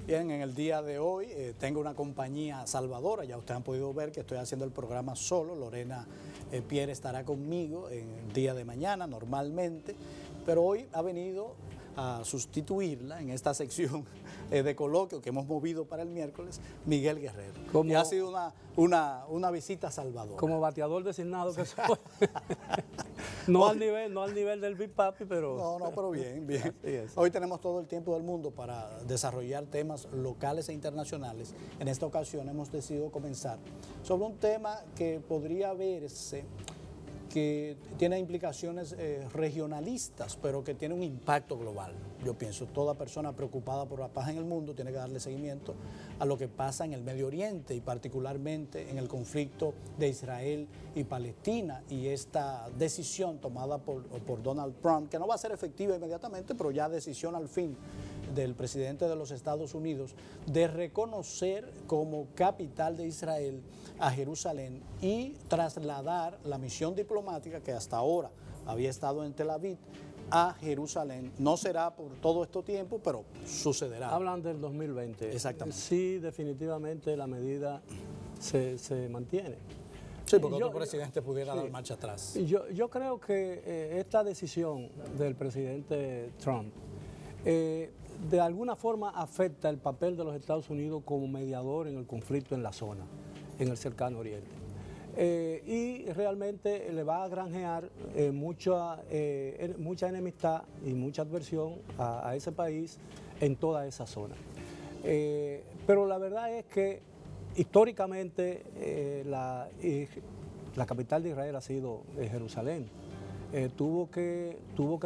Bien, en el día de hoy tengo una compañía salvadora, ya ustedes han podido ver que estoy haciendo el programa solo, Lorena Pierre estará conmigo en el día de mañana normalmente, pero hoy ha venido a sustituirla en esta sección de coloquio que hemos movido para el miércoles, Miguel Guerrero. Y ha sido una visita salvadora. Como bateador designado que soy. No al nivel del Big Papi, pero... No, pero bien. Hoy tenemos todo el tiempo del mundo para desarrollar temas locales e internacionales. En esta ocasión hemos decidido comenzar sobre un tema que podría verse que tiene implicaciones regionalistas, pero que tiene un impacto global. Yo pienso, toda persona preocupada por la paz en el mundo tiene que darle seguimiento a lo que pasa en el Medio Oriente y particularmente en el conflicto de Israel y Palestina y esta decisión tomada por Donald Trump, que no va a ser efectiva inmediatamente, pero ya decisión al fin del presidente de los Estados Unidos de reconocer como capital de Israel a Jerusalén y trasladar la misión diplomática que hasta ahora había estado en Tel Aviv a Jerusalén. No será por todo este tiempo, pero sucederá. Hablan del 2020. Exactamente. Sí, definitivamente la medida se mantiene. Sí, porque otro presidente pudiera dar marcha atrás. Yo creo que esta decisión del presidente Trump de alguna forma afecta el papel de los Estados Unidos como mediador en el conflicto en la zona, en el cercano oriente. Y realmente le va a granjear mucha enemistad y mucha adversión a ese país en toda esa zona. Pero la verdad es que históricamente la capital de Israel ha sido Jerusalén. Tuvo que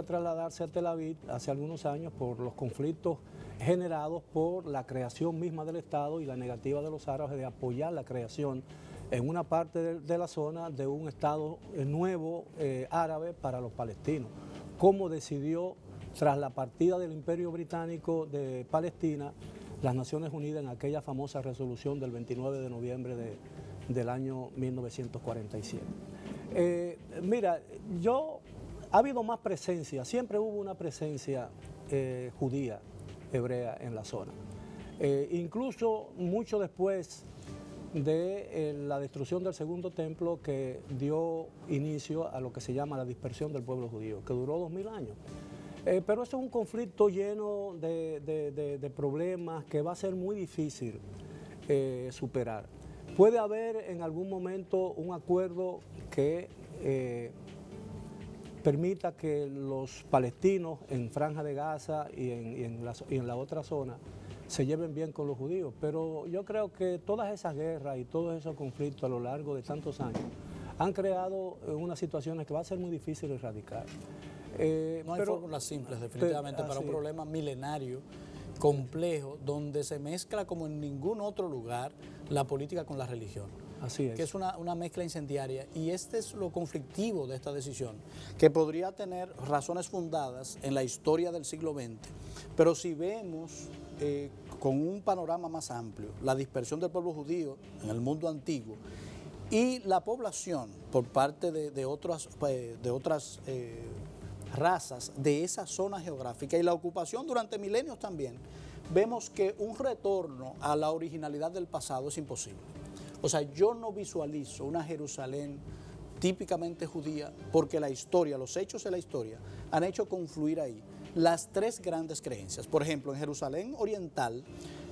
trasladarse a Tel Aviv hace algunos años por los conflictos generados por la creación misma del Estado y la negativa de los árabes de apoyar la creación en una parte de la zona de un Estado nuevo árabe para los palestinos. Como decidió, tras la partida del Imperio Británico de Palestina, las Naciones Unidas en aquella famosa resolución del 29 de noviembre del año 1947. Mira, ha habido más presencia, siempre hubo una presencia judía, hebrea en la zona. Incluso mucho después de la destrucción del Segundo Templo que dio inicio a lo que se llama la dispersión del pueblo judío, que duró 2000 años. Pero eso es un conflicto lleno de problemas que va a ser muy difícil superar. Puede haber en algún momento un acuerdo que permita que los palestinos en Franja de Gaza y en la otra zona se lleven bien con los judíos, pero yo creo que todas esas guerras y todos esos conflictos a lo largo de tantos años han creado unas situaciones que va a ser muy difícil erradicar. No hay fórmulas simples, definitivamente, para un problema milenario, complejo, donde se mezcla como en ningún otro lugar la política con la religión. Así es. Que es una mezcla incendiaria, y este es lo conflictivo de esta decisión, que podría tener razones fundadas en la historia del siglo XX, pero si vemos con un panorama más amplio la dispersión del pueblo judío en el mundo antiguo y la población por parte de otras razas de esa zona geográfica y la ocupación durante milenios también, vemos que un retorno a la originalidad del pasado es imposible. O sea, yo no visualizo una Jerusalén típicamente judía porque la historia, los hechos de la historia han hecho confluir ahí las tres grandes creencias. Por ejemplo, en Jerusalén Oriental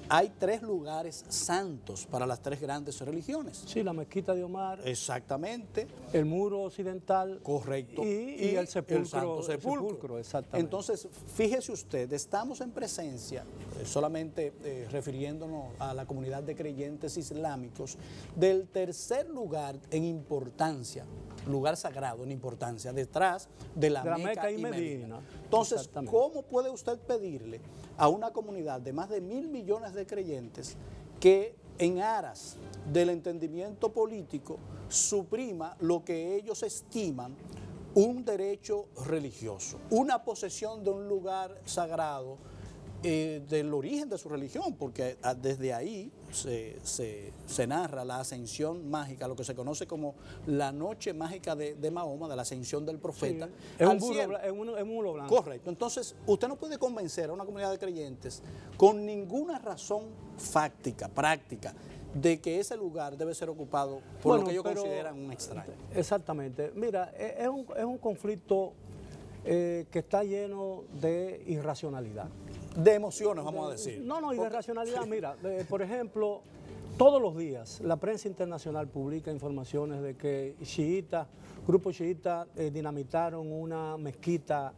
hay tres lugares santos para las tres grandes religiones. Sí, la mezquita de Omar. Exactamente. El muro occidental. Correcto. Y el sepulcro. El Santo Sepulcro. Exactamente. Entonces, fíjese usted, estamos en presencia, solamente refiriéndonos a la comunidad de creyentes islámicos, del tercer lugar en importancia, lugar sagrado en importancia, detrás de la Meca y Medina. Entonces, ¿cómo puede usted pedirle a una comunidad de más de 1.000 millones de creyentes que en aras del entendimiento político suprima lo que ellos estiman un derecho religioso, una posesión de un lugar sagrado del origen de su religión, porque desde ahí se narra la ascensión mágica, lo que se conoce como la noche mágica de Mahoma, de la ascensión del profeta. Sí, es un burro blanco. Correcto. Entonces, usted no puede convencer a una comunidad de creyentes con ninguna razón fáctica, práctica, de que ese lugar debe ser ocupado por lo que ellos consideran un extraño. Exactamente. Mira, es un conflicto que está lleno de irracionalidad. De emociones, vamos a decir. No, y de racionalidad. Mira, por ejemplo, todos los días la prensa internacional publica informaciones de que grupos chiitas dinamitaron una mezquita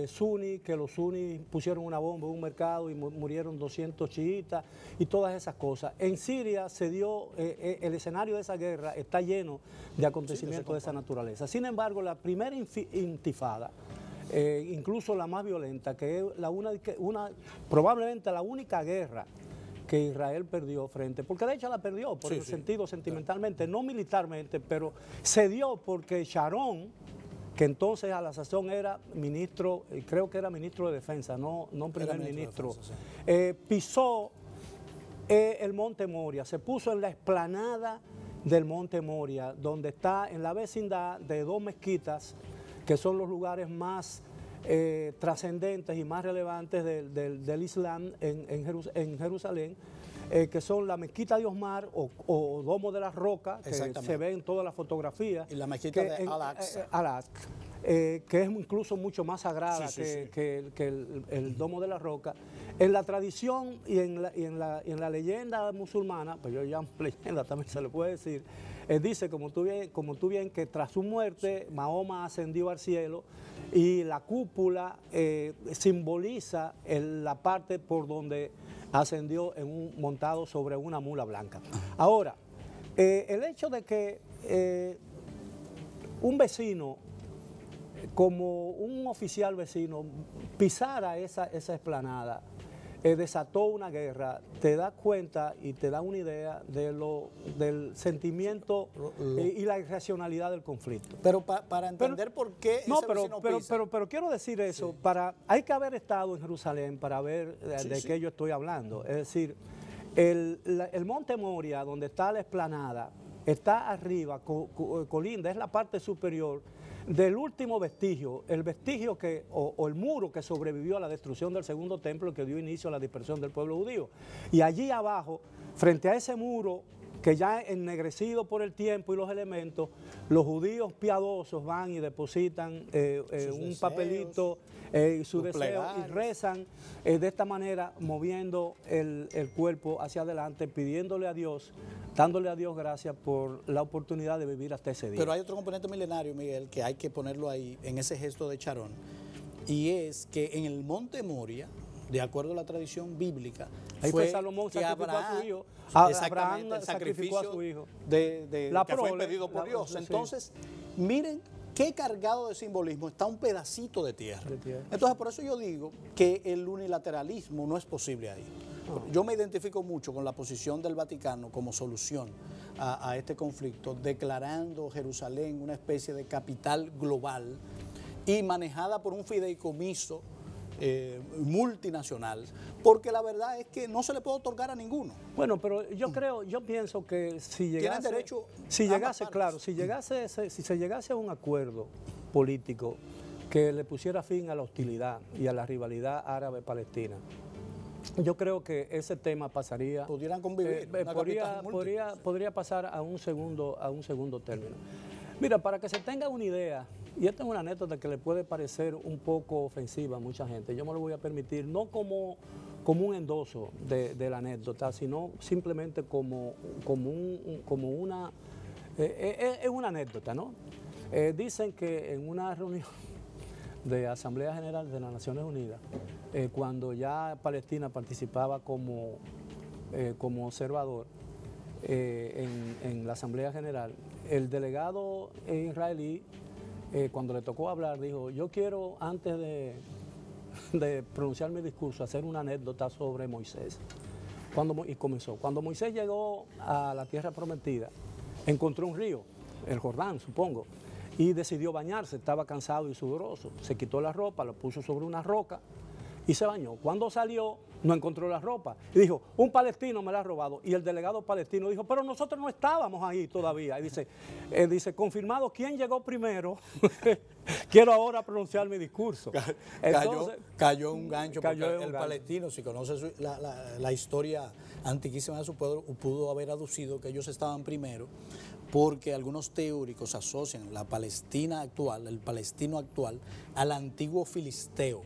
suní, que los suní pusieron una bomba en un mercado y murieron 200 chiitas y todas esas cosas. En Siria se dio, el escenario de esa guerra está lleno de acontecimientos de esa naturaleza. Sin embargo, la primera intifada, incluso la más violenta, que es probablemente la única guerra que Israel perdió porque de hecho la perdió por el sentido sentimentalmente, no militarmente, pero se dio porque Sharon, que entonces a la sazón era ministro, creo que era ministro de Defensa, no primer ministro, pisó el Monte Moria, se puso en la explanada del Monte Moria, donde está en la vecindad de dos mezquitas, que son los lugares más trascendentes y más relevantes del Islam en Jerusalén, que son la mezquita de Osmar o Domo de la Roca, que se ve en todas las fotografías. Y la mezquita de Al-Aqsa, que es incluso mucho más sagrada que el Domo de la Roca. En la tradición y en la leyenda musulmana, pues yo llamo leyenda, también se le puede decir, dice, como tú bien, que tras su muerte Mahoma ascendió al cielo y la cúpula simboliza la parte por donde ascendió montado sobre una mula blanca. Ahora, el hecho de que un vecino, como un oficial vecino, pisara esa explanada, desató una guerra, te das cuenta y te da una idea del sentimiento y la irracionalad del conflicto. Pero para entender por qué ese vecino pisa. Pero quiero decir eso, hay que haber estado en Jerusalén para ver de qué yo estoy hablando. Es decir, el Monte Moria, donde está la explanada, está arriba, colinda, es la parte superior del último vestigio, el vestigio o el muro que sobrevivió a la destrucción del segundo templo, que dio inicio a la dispersión del pueblo judío. Y allí abajo, frente a ese muro, que ya ennegrecido por el tiempo y los elementos, los judíos piadosos van y depositan un papelito y su deseo y rezan de esta manera, moviendo el cuerpo hacia adelante, pidiéndole a Dios, dándole a Dios gracias por la oportunidad de vivir hasta ese día. Pero hay otro componente milenario, Miguel, que hay que ponerlo ahí, en ese gesto de Charón, y es que en el Monte Moria, de acuerdo a la tradición bíblica, ahí fue Salomón sacrificó a su hijo. Exactamente, el sacrificio a su hijo que fue pedido por Dios. Entonces, miren qué cargado de simbolismo está un pedacito de tierra. Entonces, por eso yo digo que el unilateralismo no es posible ahí. Yo me identifico mucho con la posición del Vaticano como solución a este conflicto, declarando Jerusalén una especie de capital global y manejada por un fideicomiso multinacional, porque la verdad es que no se le puede otorgar a ninguno. Bueno, pero yo pienso que si se llegase a un acuerdo político que le pusiera fin a la hostilidad y a la rivalidad árabe-palestina, yo creo que ese tema pasaría. Pudieran convivir. Podría pasar a un segundo término. Mira, para que se tenga una idea, y esta es una anécdota que le puede parecer un poco ofensiva a mucha gente, yo me lo voy a permitir, no como un endoso de la anécdota, sino simplemente como una anécdota, ¿no? Dicen que en una reunión de Asamblea General de las Naciones Unidas, cuando ya Palestina participaba como observador en la Asamblea General, el delegado israelí, cuando le tocó hablar, dijo: yo quiero, antes de pronunciar mi discurso, hacer una anécdota sobre Moisés. Y comenzó. Cuando Moisés llegó a la tierra prometida, encontró un río, el Jordán, supongo, y decidió bañarse. Estaba cansado y sudoroso. Se quitó la ropa, lo puso sobre una roca y se bañó. Cuando salió, no encontró la ropa y dijo, un palestino me la ha robado. Y el delegado palestino dijo, pero nosotros no estábamos ahí todavía. Y dice, confirmado quién llegó primero, quiero ahora pronunciar mi discurso. Cayó un gancho, porque el palestino, si conoce la historia antiquísima de su pueblo, pudo haber aducido que ellos estaban primero, porque algunos teóricos asocian la Palestina actual, el palestino actual, al antiguo filisteo.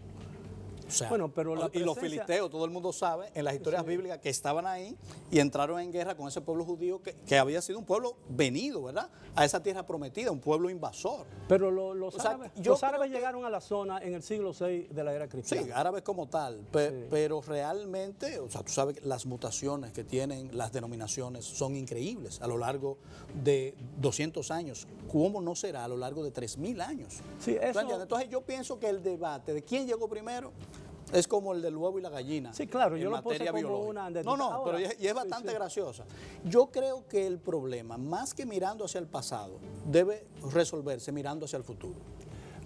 O sea, bueno, pero y los filisteos, todo el mundo sabe, en las historias bíblicas, que estaban ahí y entraron en guerra con ese pueblo judío que había sido un pueblo venido, ¿verdad?, a esa tierra prometida, un pueblo invasor. Pero los árabes llegaron a la zona en el siglo VI de la era cristiana. Sí, árabes como tal, pero realmente, o sea, tú sabes que las mutaciones que tienen las denominaciones son increíbles a lo largo de 200 años. ¿Cómo no será a lo largo de 3000 años? Sí, eso... Entonces yo pienso que el debate de quién llegó primero es como el del huevo y la gallina. Sí, claro, yo lo puse como una... No, pero es bastante graciosa. Yo creo que el problema, más que mirando hacia el pasado, debe resolverse mirando hacia el futuro.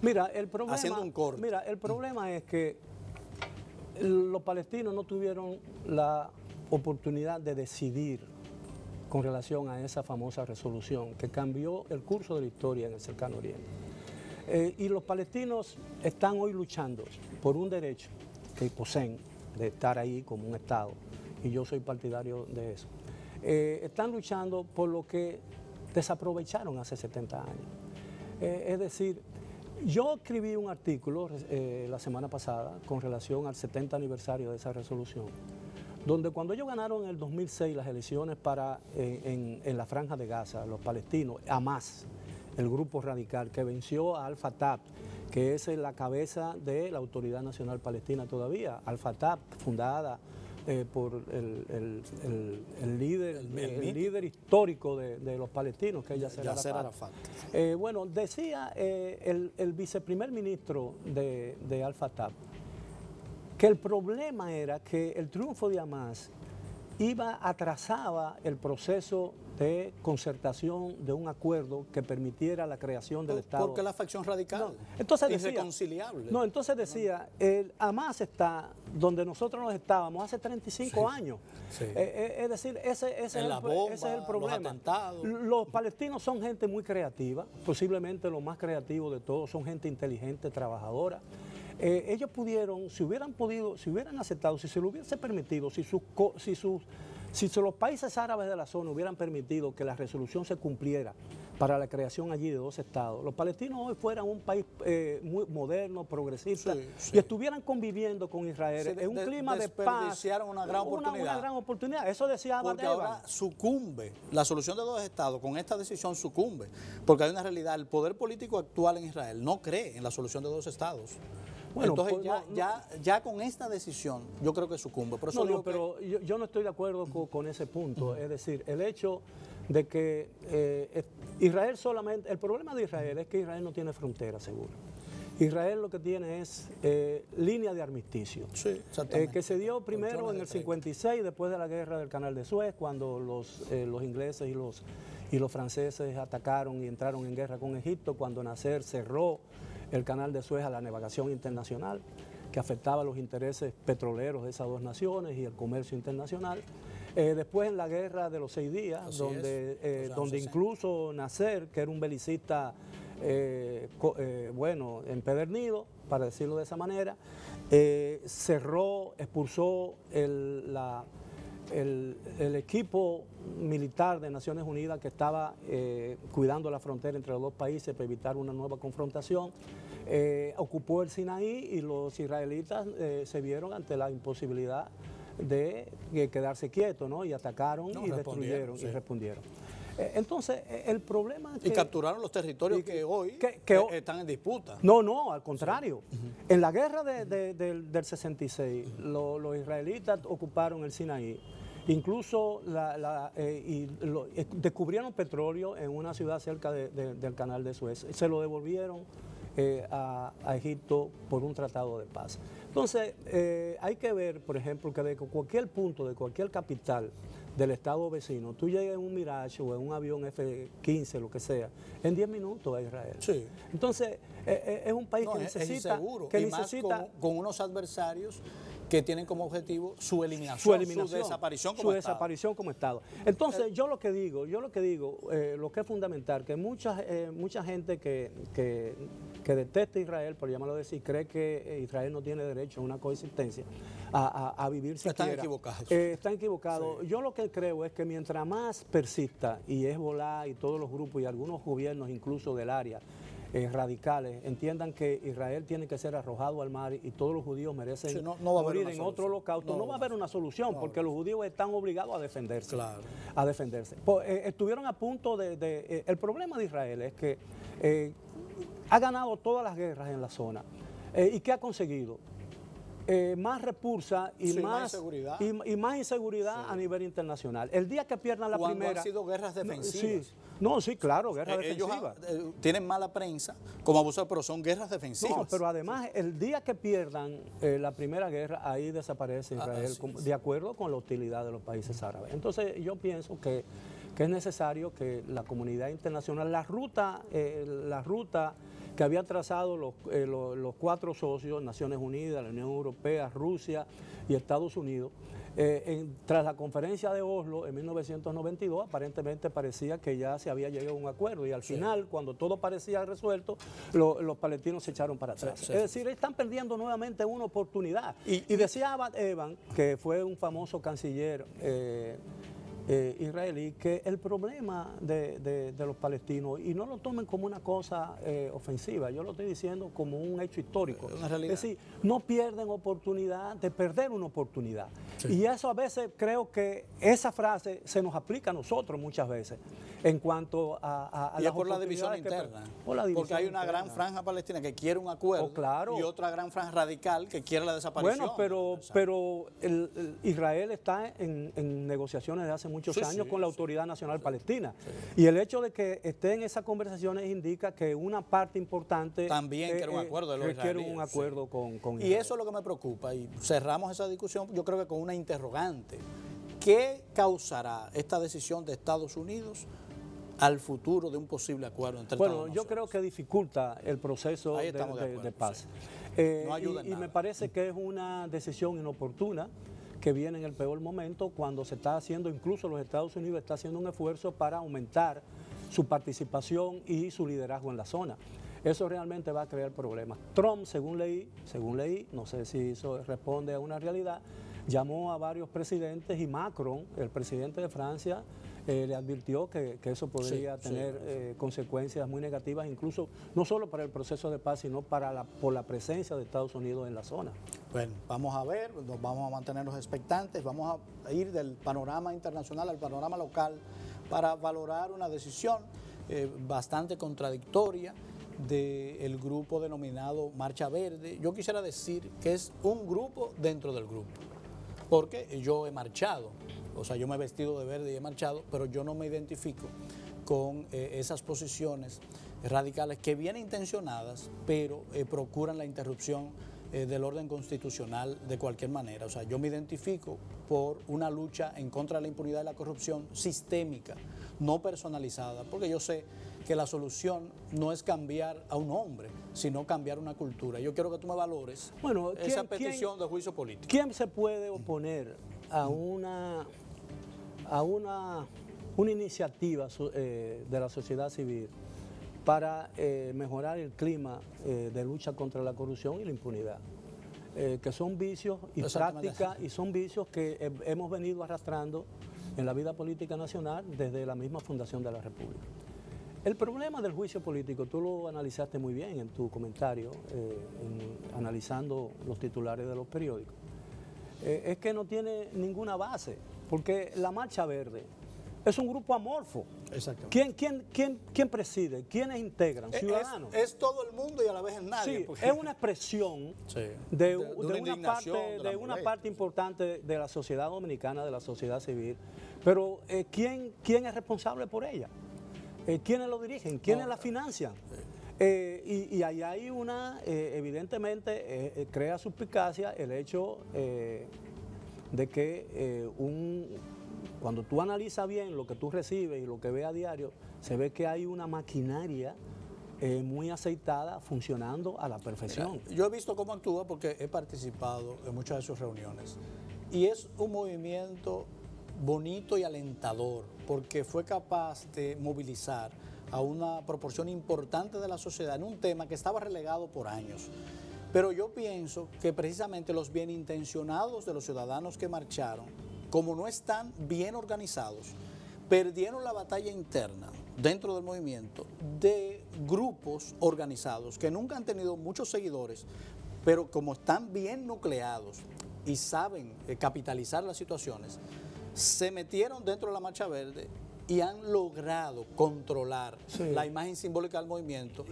Mira, el problema... Haciendo un corte. Mira, el problema es que los palestinos no tuvieron la oportunidad de decidir con relación a esa famosa resolución que cambió el curso de la historia en el Cercano Oriente. Y los palestinos están hoy luchando por un derecho que poseen de estar ahí como un Estado, y yo soy partidario de eso. Están luchando por lo que desaprovecharon hace 70 años. Es decir, yo escribí un artículo la semana pasada con relación al 70 aniversario de esa resolución, donde cuando ellos ganaron en el 2006 las elecciones en la Franja de Gaza, los palestinos, Hamas, el grupo radical que venció a Al-Fatah, que es la cabeza de la Autoridad Nacional Palestina todavía, Al-Fatah, fundada por el líder histórico de los palestinos, que es Yasser Arafat. Bueno, decía el viceprimer ministro de Al-Fatah que el problema era que el triunfo de Hamas atrasaba el proceso de concertación de un acuerdo que permitiera la creación del Estado. Porque la facción radical irreconciliable. No, entonces decía, el Hamas está donde nosotros nos estábamos hace 35 años. Sí. Es decir, ese es el problema. Los atentados. Los palestinos son gente muy creativa, posiblemente lo más creativo de todos, son gente inteligente, trabajadora. Ellos pudieron, si hubieran aceptado, si se lo hubiese permitido, si los países árabes de la zona hubieran permitido que la resolución se cumpliera para la creación allí de 2 estados, los palestinos hoy fueran un país muy moderno, progresista, y estuvieran conviviendo con Israel en un clima de paz. Desperdiciaron una gran oportunidad. Eso decía Abad Porque ahora sucumbe, la solución de 2 estados con esta decisión sucumbe, porque hay una realidad, el poder político actual en Israel no cree en la solución de 2 estados. Bueno, entonces ya con esta decisión yo creo que sucumbe. Por eso pero yo no estoy de acuerdo con ese punto. Es decir, el hecho de que Israel solamente... El problema de Israel es que Israel no tiene frontera segura. Israel lo que tiene es línea de armisticio, que se dio primero en el 56, después de la guerra del Canal de Suez, cuando los ingleses y los franceses atacaron y entraron en guerra con Egipto, cuando Nasser cerró el Canal de Suez a la navegación internacional, que afectaba los intereses petroleros de esas 2 naciones y el comercio internacional. Después en la guerra de los 6 días, donde incluso Nasser, que era un belicista empedernido, para decirlo de esa manera, expulsó el equipo militar de Naciones Unidas que estaba cuidando la frontera entre los 2 países para evitar una nueva confrontación, ocupó el Sinaí, y los israelitas se vieron ante la imposibilidad de quedarse quietos, ¿no? Y atacaron y destruyeron y respondieron. Entonces, el problema es que... Y capturaron los territorios que hoy están en disputa. No, al contrario. En la guerra del 66, los israelitas ocuparon el Sinaí. Incluso descubrieron petróleo en una ciudad cerca del Canal de Suez. Se lo devolvieron a Egipto por un tratado de paz. Entonces, hay que ver, por ejemplo, que de cualquier punto, de cualquier capital del estado vecino, tú llegas en un Mirage o en un avión F-15, lo que sea, en 10 minutos a Israel. Sí. Entonces, es un país que necesita... Es inseguro, y más con unos adversarios que tienen como objetivo su eliminación, su desaparición como Estado. Entonces, yo lo que digo, lo que es fundamental, que mucha gente que detesta a Israel, por llamarlo así, cree que Israel no tiene derecho a una coexistencia, a vivir siquiera. Están equivocados. Están equivocados. Sí. Yo lo que creo es que mientras más persista, y Hezbollah y todos los grupos y algunos gobiernos incluso del área, radicales, entiendan que Israel tiene que ser arrojado al mar y todos los judíos merecen morir en otro holocausto, no va a haber una solución, porque los judíos están obligados a defenderse. Claro. A defenderse. Estuvieron a punto el problema de Israel es que ha ganado todas las guerras en la zona. ¿Y qué ha conseguido? Más repulsa y, sí, más inseguridad sí. A nivel internacional. El día que pierdan la primera... han sido guerras defensivas. Sí, claro, guerras defensivas. Ellos tienen mala prensa como abusadores, pero son guerras defensivas. No, pero además, el día que pierdan la primera guerra, ahí desaparece Israel, de acuerdo con la hostilidad de los países árabes. Entonces, yo pienso que es necesario que la comunidad internacional, la ruta que había trazado los 4 socios, Naciones Unidas, la Unión Europea, Rusia y Estados Unidos, tras la conferencia de Oslo en 1992, aparentemente parecía que ya se había llegado a un acuerdo y al final, cuando todo parecía resuelto, los palestinos se echaron para atrás. Es decir, están perdiendo nuevamente una oportunidad. Y decía Evan, que fue un famoso canciller israelí, que el problema de los palestinos, y no lo tomen como una cosa ofensiva, yo lo estoy diciendo como un hecho histórico, es decir, no pierden oportunidad de perder una oportunidad. Sí. Y eso a veces creo que esa frase se nos aplica a nosotros muchas veces en cuanto a y es por la división interna, porque hay una gran franja palestina que quiere un acuerdo y otra gran franja radical que quiere la desaparición. Bueno, pero Israel está en negociaciones de hace muchos años con la Autoridad Nacional Palestina. Sí. Y el hecho de que esté en esas conversaciones indica que una parte importante también quiere un acuerdo de los israelíes. Quiere un acuerdo con Israel. Y eso es lo que me preocupa. Y cerramos esa discusión, yo creo que con una interrogante. ¿Qué causará esta decisión de Estados Unidos al futuro de un posible acuerdo entre Estados Unidos? Bueno, yo creo que dificulta el proceso de paz. Sí. No ayuda en nada. Me parece que es una decisión inoportuna, que viene en el peor momento, cuando se está haciendo, incluso los Estados Unidos está haciendo un esfuerzo para aumentar su participación y su liderazgo en la zona. Eso realmente va a crear problemas. Trump, según leí, no sé si eso responde a una realidad, llamó a varios presidentes y Macron, el presidente de Francia, le advirtió que eso podría tener consecuencias muy negativas, incluso no solo para el proceso de paz, sino por la presencia de Estados Unidos en la zona. Bueno, vamos a ver, nos vamos a mantenernos expectantes, vamos a ir del panorama internacional al panorama local para valorar una decisión bastante contradictoria del grupo denominado Marcha Verde. Yo quisiera decir que es un grupo dentro del grupo, porque yo he marchado. O sea, yo me he vestido de verde y he marchado, pero yo no me identifico con esas posiciones radicales que bien intencionadas, pero procuran la interrupción del orden constitucional de cualquier manera. O sea, yo me identifico por una lucha en contra de la impunidad y la corrupción sistémica, no personalizada, porque yo sé que la solución no es cambiar a un hombre, sino cambiar una cultura. Yo quiero que tú me valores esa petición de juicio político. ¿Quién se puede oponer a una iniciativa de la sociedad civil para mejorar el clima de lucha contra la corrupción y la impunidad? Que son vicios y prácticas, y son vicios que hemos venido arrastrando en la vida política nacional desde la misma fundación de la República. El problema del juicio político, tú lo analizaste muy bien en tu comentario, analizando los titulares de los periódicos, es que no tiene ninguna base, porque la Marcha Verde es un grupo amorfo. Exactamente. ¿Quién preside? ¿Quiénes integran? Ciudadanos. Es todo el mundo y a la vez es nadie. Sí, porque es una expresión de una parte importante de la sociedad dominicana, de la sociedad civil, pero ¿quién es responsable por ella? ¿Quiénes lo dirigen? ¿Quiénes la financian? Y ahí hay evidentemente, crea suspicacia el hecho de que cuando tú analizas bien lo que tú recibes y lo que ves a diario, se ve que hay una maquinaria muy aceitada, funcionando a la perfección. Mira, yo he visto cómo actúa porque he participado en muchas de sus reuniones y es un movimiento bonito y alentador porque fue capaz de movilizar a una proporción importante de la sociedad en un tema que estaba relegado por años. Pero yo pienso que precisamente los bienintencionados de los ciudadanos que marcharon, como no están bien organizados, perdieron la batalla interna dentro del movimiento de grupos organizados que nunca han tenido muchos seguidores, pero como están bien nucleados y saben capitalizar las situaciones, se metieron dentro de la Marcha Verde y han logrado controlar la imagen simbólica del movimiento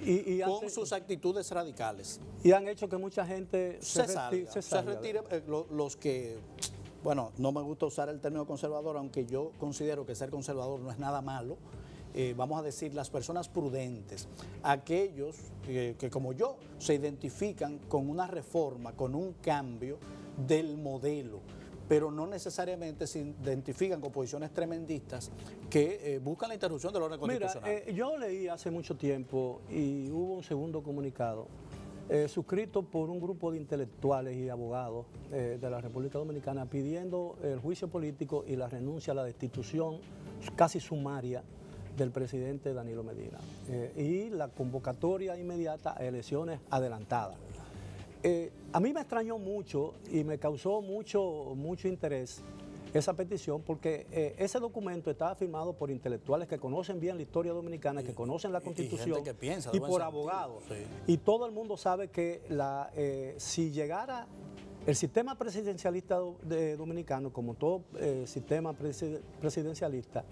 con sus actitudes radicales. Y han hecho que mucha gente se retire. Los que, bueno, no me gusta usar el término conservador, aunque yo considero que ser conservador no es nada malo. Vamos a decir, las personas prudentes, aquellos que como yo se identifican con una reforma, con un cambio del modelo, pero no necesariamente se identifican con posiciones tremendistas que buscan la interrupción del orden constitucional. Mira, yo leí hace mucho tiempo y hubo un segundo comunicado suscrito por un grupo de intelectuales y abogados de la República Dominicana pidiendo el juicio político y la renuncia a la destitución casi sumaria del presidente Danilo Medina y la convocatoria inmediata a elecciones adelantadas. A mí me extrañó mucho y me causó mucho interés esa petición porque ese documento estaba firmado por intelectuales que conocen bien la historia dominicana, que conocen la Constitución y por abogados. Sí. Y todo el mundo sabe que si llegara el sistema presidencialista dominicano, como todo sistema presidencialista,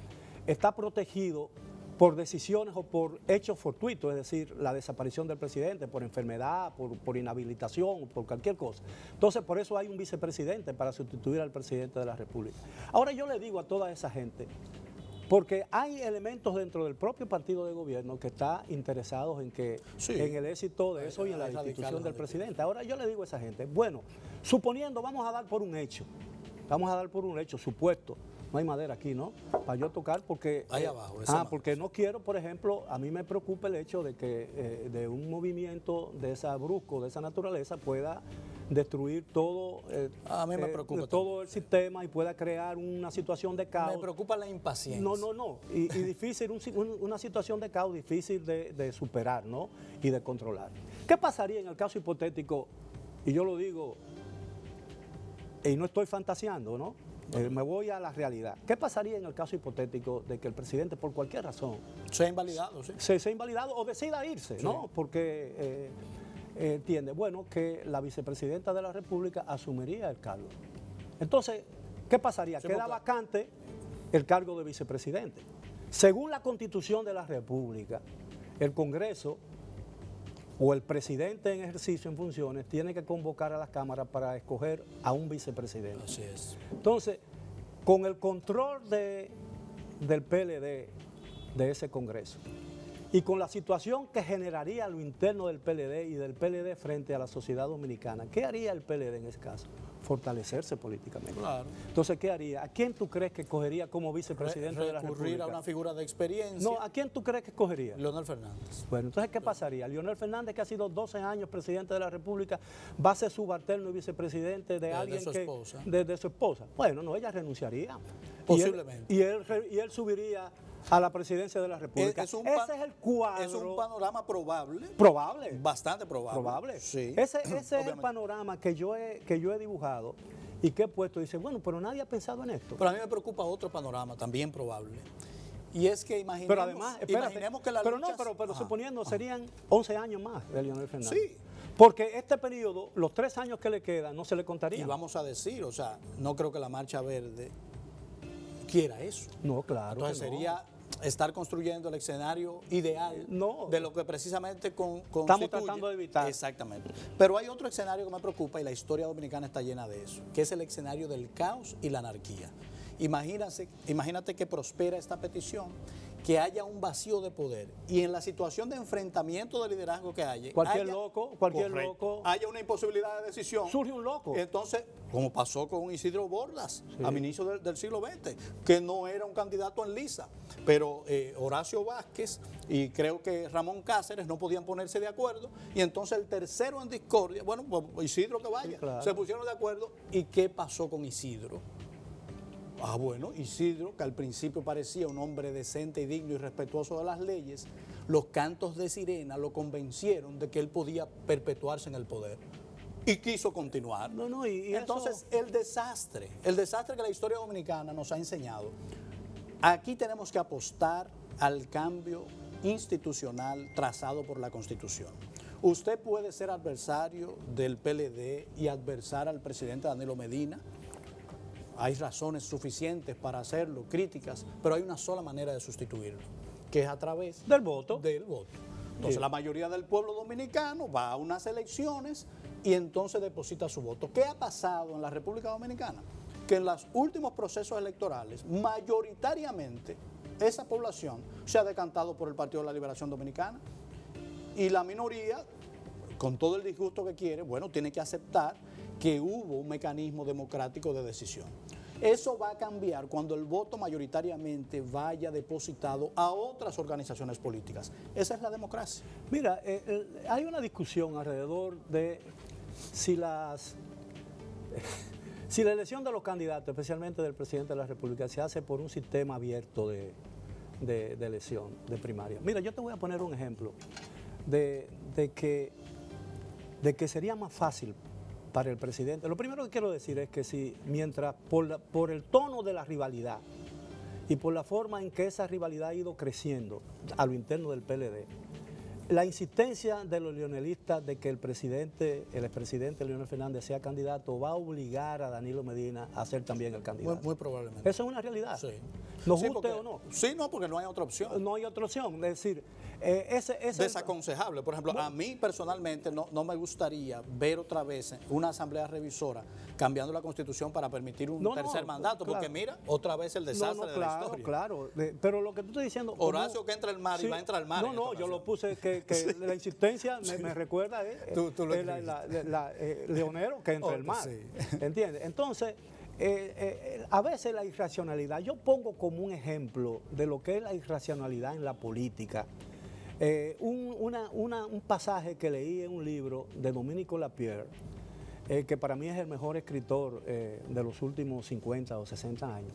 está protegido por decisiones o por hechos fortuitos, es decir, la desaparición del presidente por enfermedad, por inhabilitación, por cualquier cosa. Entonces, por eso hay un vicepresidente para sustituir al presidente de la República. Ahora yo le digo a toda esa gente, porque hay elementos dentro del propio partido de gobierno que está interesados en el éxito de eso y en la destitución del presidente. Ahora yo le digo a esa gente, bueno, suponiendo, vamos a dar por un hecho supuesto. No hay madera aquí, ¿no? Para yo tocar porque... Ahí abajo. Porque no quiero, por ejemplo, a mí me preocupa el hecho de que de un movimiento de esa brusco, de esa naturaleza, pueda destruir todo, a mí me preocupa todo el sistema y pueda crear una situación de caos. Me preocupa la impaciencia. No. Y difícil, una situación de caos difícil de superar, ¿no? Y de controlar. ¿Qué pasaría en el caso hipotético? Y yo lo digo, y no estoy fantaseando, ¿no? Me voy a la realidad. ¿Qué pasaría en el caso hipotético de que el presidente, por cualquier razón, sea invalidado, sea invalidado o decida irse, ¿no? Porque entiende, bueno, que la vicepresidenta de la República asumiría el cargo. Entonces, ¿qué pasaría? Queda vacante el cargo de vicepresidente. Según la Constitución de la República, el Congreso o el presidente en ejercicio, en funciones, tiene que convocar a las cámaras para escoger a un vicepresidente. Así es. Entonces, con el control del PLD, de ese Congreso, y con la situación que generaría lo interno del PLD y del PLD frente a la sociedad dominicana, ¿qué haría el PLD en ese caso? Fortalecerse políticamente. Claro. Entonces, ¿qué haría? ¿A quién tú crees que escogería como vicepresidente de la República? Recurrir a una figura de experiencia. No, ¿a quién tú crees que escogería? Leonel Fernández. Bueno, entonces, ¿qué pasaría? Leonel Fernández, que ha sido 12 años presidente de la República, va a ser subalterno y vicepresidente de alguien de su esposa. Bueno, no, ella renunciaría. Posiblemente. Y él subiría a la presidencia de la República. Ese es el cuadro. Es un panorama probable. Probable. Bastante probable. Sí. Ese es el panorama que yo he dibujado y que he puesto. Dice, bueno, pero nadie ha pensado en esto. Pero a mí me preocupa otro panorama también probable. Y es que imaginemos, pero además, imaginemos que la lucha... Pero suponiendo, serían 11 años más de Leonel Fernández. Sí. Porque este periodo, los 3 años que le quedan, no se le contaría. Y vamos a decir, o sea, no creo que la Marcha Verde quiera eso. No, claro. Entonces sería estar construyendo el escenario ideal de lo que precisamente estamos tratando de evitar. Exactamente. Pero hay otro escenario que me preocupa y la historia dominicana está llena de eso, que es el escenario del caos y la anarquía. Imagínate que prospera esta petición que haya un vacío de poder y en la situación de enfrentamiento de liderazgo que haya, cualquier loco, haya una imposibilidad de decisión. Surge un loco. Entonces, como pasó con Isidro Bordas, sí, a inicio del siglo XX, que no era un candidato en lisa, pero Horacio Vázquez y creo que Ramón Cáceres no podían ponerse de acuerdo, y entonces el tercero en discordia, bueno, pues Isidro que vaya, sí, claro, se pusieron de acuerdo. ¿Y qué pasó con Isidro? Ah, bueno, Isidro, que al principio parecía un hombre decente y digno y respetuoso de las leyes, los cantos de sirena lo convencieron de que él podía perpetuarse en el poder. Y quiso continuar. Y entonces, el desastre que la historia dominicana nos ha enseñado, aquí tenemos que apostar al cambio institucional trazado por la Constitución. Usted puede ser adversario del PLD y adversar al presidente Danilo Medina. Hay razones suficientes para hacerlo, críticas, pero hay una sola manera de sustituirlo, que es a través del voto. Entonces, la mayoría del pueblo dominicano va a unas elecciones y entonces deposita su voto. ¿Qué ha pasado en la República Dominicana? Que en los últimos procesos electorales, mayoritariamente, esa población se ha decantado por el Partido de la Liberación Dominicana y la minoría, con todo el disgusto que quiere, bueno, tiene que aceptar que hubo un mecanismo democrático de decisión. Eso va a cambiar cuando el voto mayoritariamente vaya depositado a otras organizaciones políticas. Esa es la democracia. Mira, hay una discusión alrededor de si la elección de los candidatos, especialmente del presidente de la República, se hace por un sistema abierto de elección, de primaria. Mira, yo te voy a poner un ejemplo de que sería más fácil para el presidente. Lo primero que quiero decir es que si mientras por el tono de la rivalidad y por la forma en que esa rivalidad ha ido creciendo a lo interno del PLD, la insistencia de los leonelistas de que el expresidente Leonel Fernández sea candidato va a obligar a Danilo Medina a ser también el candidato. Muy probablemente. Eso es una realidad. Sí. ¿Nos sí, guste o no? Sí, no, porque no hay otra opción. No hay otra opción. Es decir, desaconsejable. Por ejemplo, a mí personalmente no me gustaría ver otra vez una asamblea revisora cambiando la Constitución para permitir un tercer mandato, claro, porque mira, otra vez el desastre de la historia. Claro, pero lo que tú estás diciendo... Horacio que entra al mar y va a entrar al mar. Yo lo puse que sí, la insistencia me recuerda Leonero que entra al mar. Sí. ¿Entiendes? Entonces... a veces la irracionalidad, yo pongo como un ejemplo de lo que es la irracionalidad en la política, un pasaje que leí en un libro de Dominico Lapierre, que para mí es el mejor escritor de los últimos 50 o 60 años,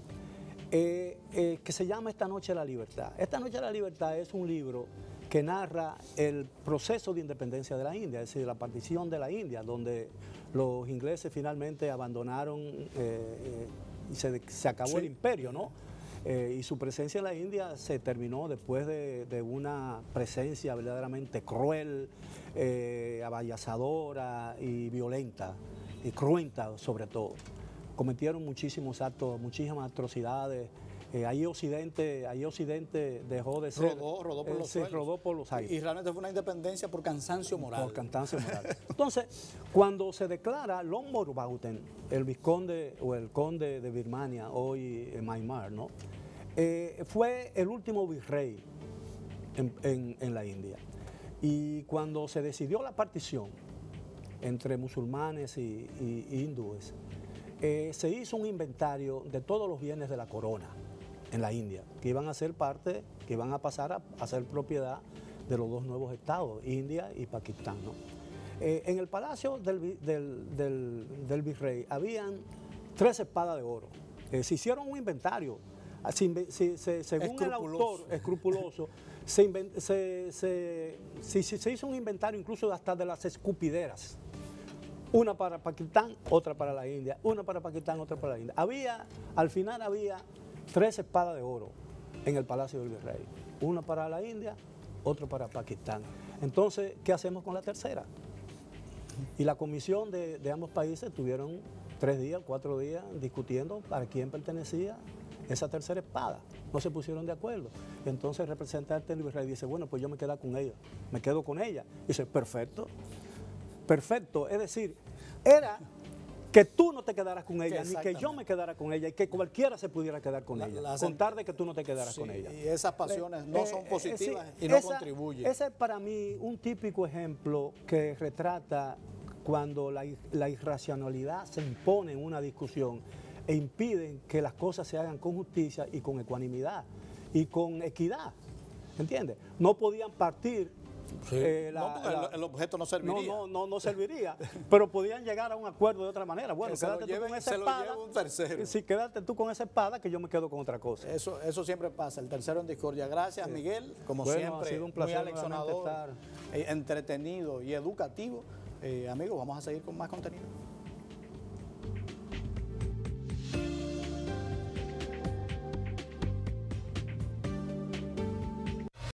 que se llama Esta noche de la libertad. Esta noche de la libertad es un libro que narra el proceso de independencia de la India, es decir, la partición de la India, donde los ingleses finalmente abandonaron y se acabó el imperio, ¿no? Y su presencia en la India se terminó después de una presencia verdaderamente cruel, avallazadora y violenta, y cruenta sobre todo. Cometieron muchísimos actos, muchísimas atrocidades. Ahí Occidente dejó de ser... Rodó por los suelos. Rodó por los aires. Y realmente fue una independencia por cansancio moral. Por cansancio moral. Entonces, cuando se declara Lon Mountbatten, el vizconde o el conde de Birmania, hoy en Myanmar, ¿no? Fue el último virrey en la India. Y cuando se decidió la partición entre musulmanes y hindúes, se hizo un inventario de todos los bienes de la corona en la India, que iban a ser parte, que iban a pasar a ser propiedad de los dos nuevos estados, India y Pakistán, ¿no? En el palacio del virrey habían 3 espadas de oro. Se hicieron un inventario, según el autor escrupuloso, se hizo un inventario incluso hasta de las escupideras. Una para Pakistán, otra para la India, una para Pakistán, otra para la India. Al final había 3 espadas de oro en el Palacio del Virrey. Una para la India, otra para Pakistán. Entonces, ¿qué hacemos con la tercera? Y la comisión de ambos países tuvieron 3 días, 4 días discutiendo para quién pertenecía esa tercera espada. No se pusieron de acuerdo. Entonces el representante del Virrey dice, bueno, pues yo me quedo con ella. Me quedo con ella. Dice, perfecto. Perfecto, es decir, era que tú no te quedaras con ella, ni que yo me quedara con ella, y que cualquiera se pudiera quedar con ella, con tal de que tú no te quedaras con ella. Y esas pasiones no son positivas y no contribuyen. Ese es para mí un típico ejemplo que retrata cuando la irracionalidad se impone en una discusión e impiden que las cosas se hagan con justicia y con ecuanimidad y con equidad, ¿entiendes? No podían partir. Sí. El objeto no serviría. No serviría, pero podían llegar a un acuerdo de otra manera. Bueno, quédate tú con esa espada. Un tercero. Sí, quédate tú con esa espada que yo me quedo con otra cosa. Eso siempre pasa, el tercero en discordia. Gracias, Miguel. Como siempre, ha sido un placer, muy aleccionador, entretenido y educativo. Amigos, vamos a seguir con más contenido.